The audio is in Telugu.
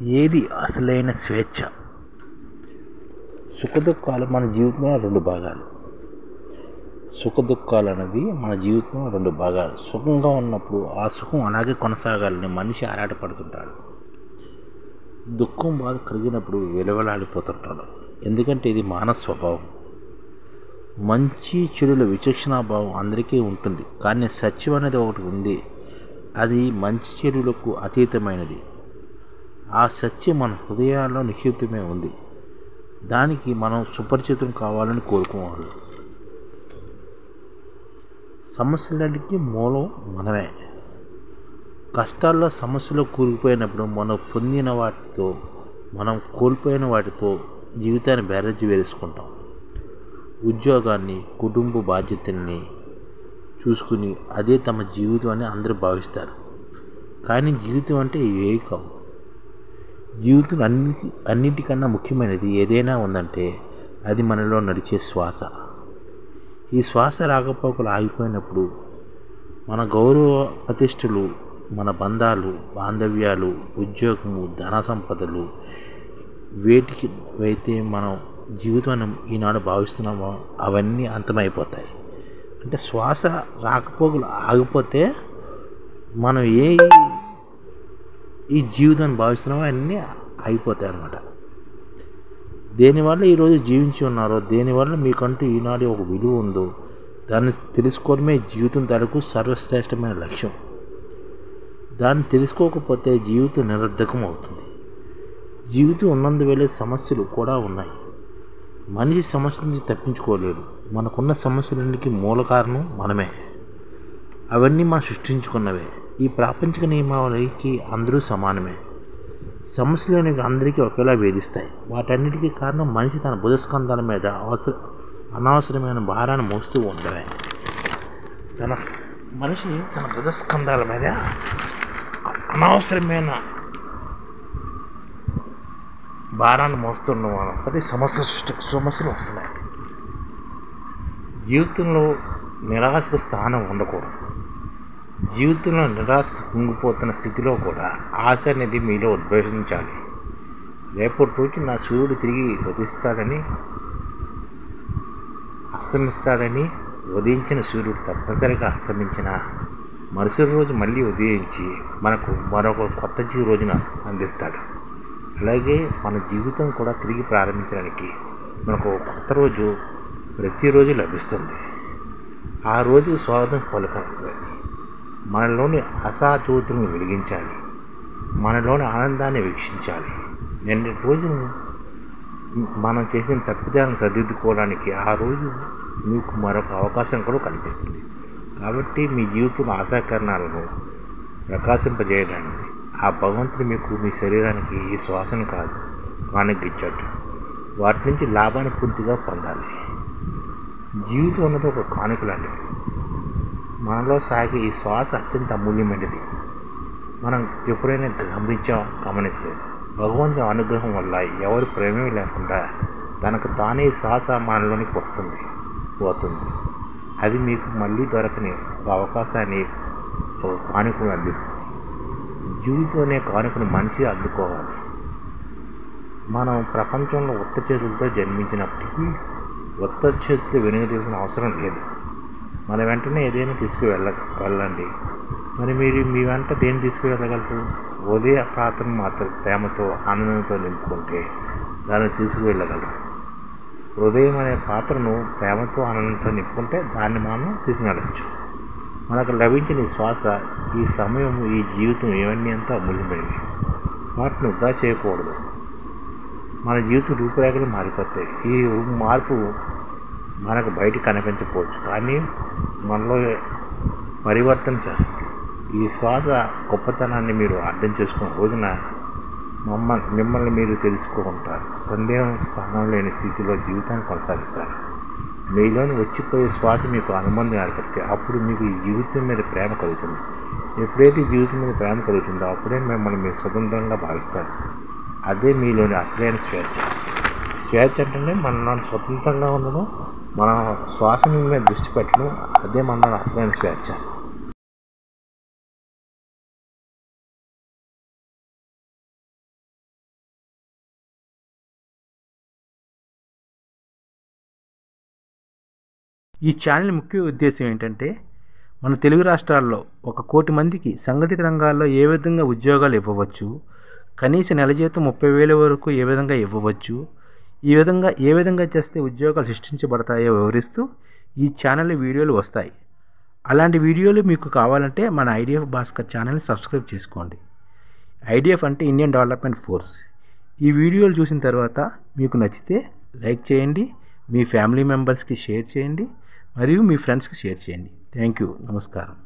ఏది అసలైన స్వేచ్ఛ? సుఖదుఖాలు మన జీవితంలో రెండు భాగాలు. సుఖదుఖాలు అనేవి మన జీవితంలో రెండు భాగాలు. సుఖంగా ఉన్నప్పుడు ఆ సుఖం అలాగే కొనసాగాలని మనిషి ఆరాటపడుతుంటాడు. దుఃఖం బాధ కలిగినప్పుడు విలవలాడిపోతుంటాడు. ఎందుకంటే ఇది మానవ స్వభావం. మంచి చెడుల విచక్షణాభావం అందరికీ ఉంటుంది, కానీ సత్యం అనేది ఒకటి ఉంది. అది మంచి చెడులకు అతీతమైనది. ఆ సత్యం మన హృదయాల్లో నిక్షిప్తమే ఉంది. దానికి మనం సుపరిచితం కావాలని కోరుకోవాలి. సమస్యలన్నిటికీ మూలం మనమే. కష్టాల్లో సమస్యలో కూరుకుపోయినప్పుడు మనం పొందిన వాటితో మనం కోల్పోయిన వాటితో జీవితాన్ని బేరేజీ వేసుకుంటాం. ఉద్యోగాన్ని, కుటుంబ బాధ్యతల్ని చూసుకుని అదే తమ జీవితం అని అందరూ భావిస్తారు. కానీ జీవితం అంటే ఇవే కావు. జీవితం అన్నిటికన్నా ముఖ్యమైనది ఏదైనా ఉందంటే అది మనలో నడిచే శ్వాస. ఈ శ్వాస రాకపోకలు ఆగిపోయినప్పుడు మన గౌరవ ప్రతిష్టలు, మన బంధాలు, బాంధవ్యాలు, ఉద్యోగము, ధన సంపదలు, వేటికి అయితే మనం జీవితాన్ని ఈనాడు భావిస్తున్నామో అవన్నీ అంతమైపోతాయి. అంటే శ్వాస రాకపోకలు ఆగిపోతే మనం ఈ జీవితాన్ని భావిస్తున్నామో అన్నీ అయిపోతాయి అన్నమాట. దేనివల్ల ఈరోజు జీవించి ఉన్నారో, దేనివల్ల మీకంటూ ఈనాడు ఒక విలువ ఉందో దాన్ని తెలుసుకోవడమే జీవితం తాలూకు సర్వశ్రేష్టమైన లక్ష్యం. దాన్ని తెలుసుకోకపోతే జీవితం నిరర్ధకం అవుతుంది. జీవితం ఉన్నందువల్ల సమస్యలు కూడా ఉన్నాయి. మనిషి సమస్యల నుంచి తప్పించుకోలేడు. మనకున్న సమస్యలన్నిటికీ మూల కారణం మనమే. అవన్నీ మనం సృష్టించుకున్నవే. ఈ ప్రాపంచిక నియమావళికి అందరూ సమానమే. సమస్యలు అందరికీ ఒకేలా వేధిస్తాయి. వాటన్నిటికీ కారణం మనిషి తన భుజస్కంధాల మీద అనవసరమైన భారాన్ని మోస్తూ ఉండడమే. మనిషి తన భుజస్కంధాల మీద అనవసరమైన భారాన్ని మోస్తుండడం వల్ల సమస్యలు వస్తున్నాయి. జీవితంలో నిరాశకు స్థానం ఉండకూడదు. జీవితంలో నిరాశ కుంగిపోతున్న స్థితిలో కూడా ఆశ అనేది మీలో ఉద్భవించాలి. రేపటి రోజు నా సూర్యుడు తిరిగి అస్తమిస్తాడని ఉదయించిన సూర్యుడు తప్పనిసరిగా అస్తమించిన మరుసటి రోజు మళ్ళీ ఉదయించి మనకు మరొక కొత్త రోజును అందిస్తాడు. అలాగే మన జీవితం కూడా తిరిగి ప్రారంభించడానికి మనకు కొత్త రోజు ప్రతిరోజు లభిస్తుంది. ఆ రోజు స్వాగతం పలకాలి. మనలోని అసాజ్యోతులను వెలిగించాలి. మనలోని ఆనందాన్ని వీక్షించాలి. నిన్నటి రోజును మనం చేసిన తప్పిదాలను సరిదిద్దుకోవడానికి ఆ రోజు మీకు మరొక అవకాశం కూడా కనిపిస్తుంది. కాబట్టి మీ జీవితంలో ఆశాకరణాలను ప్రకాశింపజేయడానికి ఆ భగవంతుడు మీకు మీ శరీరానికి ఈ శ్వాసను కాదు కానుకిచ్చాడు. వాటి నుంచి లాభాన్ని పూర్తిగా పొందాలి. జీవితం అన్నది ఒక కానుక లాంటిది. మనలో సాగే ఈ శ్వాస అత్యంత అమూల్యమైనది. మనం ఎప్పుడైనా గమనించలేదు. భగవంతుని అనుగ్రహం వల్ల ఎవరి ప్రేమే లేకుండా తనకు తానే శ్వాస మనలోనికి పోతుంది. అది మీకు మళ్ళీ దొరకని ఒక అవకాశాన్ని, ఒక కానుకను అందిస్తుంది. జీవితం అనే కానుకను మనిషి అందుకోవాలి. మనం ప్రపంచంలో ఉత్త చేతులతో జన్మించినప్పటికీ ఉత్త చేతులు వెనుకదీయాల్సిన అవసరం లేదు. మన వెంటనే ఏదైనా వెళ్ళండి. మరి మీరు మీ వెంట దేన్ని తీసుకువెళ్ళగలరు? ఉదయ పాత్రను మాత్రం ప్రేమతో, ఆనందంతో నింపుకుంటే దాన్ని తీసుకువెళ్ళగలరు. హృదయం అనే పాత్రను ప్రేమతో, ఆనందంతో నింపుకుంటే దాన్ని మనం తీసుకెళ్ళచ్చు. మనకు లభించిన ఈ శ్వాస, ఈ సమయం, ఈ జీవితం ఇవన్నీ ఎంతో అమూల్యమైనవి. వాటిని వృధా చేయకూడదు. మన జీవితం రూపురేఖలు మారిపోతాయి. ఈ మార్పు మనకు బయటికి కనిపించకపోవచ్చు, కానీ మనలో పరివర్తన చేస్తుంది. ఈ శ్వాస గొప్పతనాన్ని మీరు అర్థం చేసుకున్న రోజున మిమ్మల్ని మీరు తెలుసుకుంటారు. సహనం లేని స్థితిలో జీవితాన్ని కొనసాగిస్తారు. మీలోని వచ్చిపోయే శ్వాస మీకు అనుబంధం ఏర్పడితే అప్పుడు మీకు ఈ జీవితం మీద ప్రేమ కలుగుతుంది. ఎప్పుడైతే జీవితం మీద ప్రేమ కలుగుతుందో అప్పుడే మిమ్మల్ని మీరు స్వతంత్రంగా భావిస్తారు. అదే మీలోని అసలైన స్వేచ్ఛ. స్వేచ్ఛ అంటే మనలో స్వతంత్రంగా ఉండడం, మన శ్వాస మీద దృష్టి పెట్టడం, అదే మనలో అసలైన స్వేచ్ఛ. ఈ ఛానల్ ముఖ్య ఉద్దేశం ఏంటంటే మన తెలుగు రాష్ట్రాల్లో 1 కోటి మందికి సంఘటిత రంగాల్లో ఏ విధంగా ఉద్యోగాలు ఇవ్వవచ్చు, కనీస నెల జీతం 30,000 వరకు ఏ విధంగా ఇవ్వవచ్చు, ఏ విధంగా చేస్తే ఉద్యోగాలు సృష్టించబడతాయో వివరిస్తూ ఈ ఛానల్ వీడియోలు వస్తాయి. అలాంటి వీడియోలు మీకు కావాలంటే మన ఐడిఎఫ్ భాస్కర్ ఛానల్ని సబ్స్క్రైబ్ చేసుకోండి. ఐడిఎఫ్ అంటే ఇండియన్ డెవలప్మెంట్ ఫోర్స్. ఈ వీడియోలు చూసిన తర్వాత మీకు నచ్చితే లైక్ చేయండి, మీ ఫ్యామిలీ మెంబర్స్కి షేర్ చేయండి మరియు మీ ఫ్రెండ్స్కి షేర్ చేయండి. Thank you. నమస్కారం.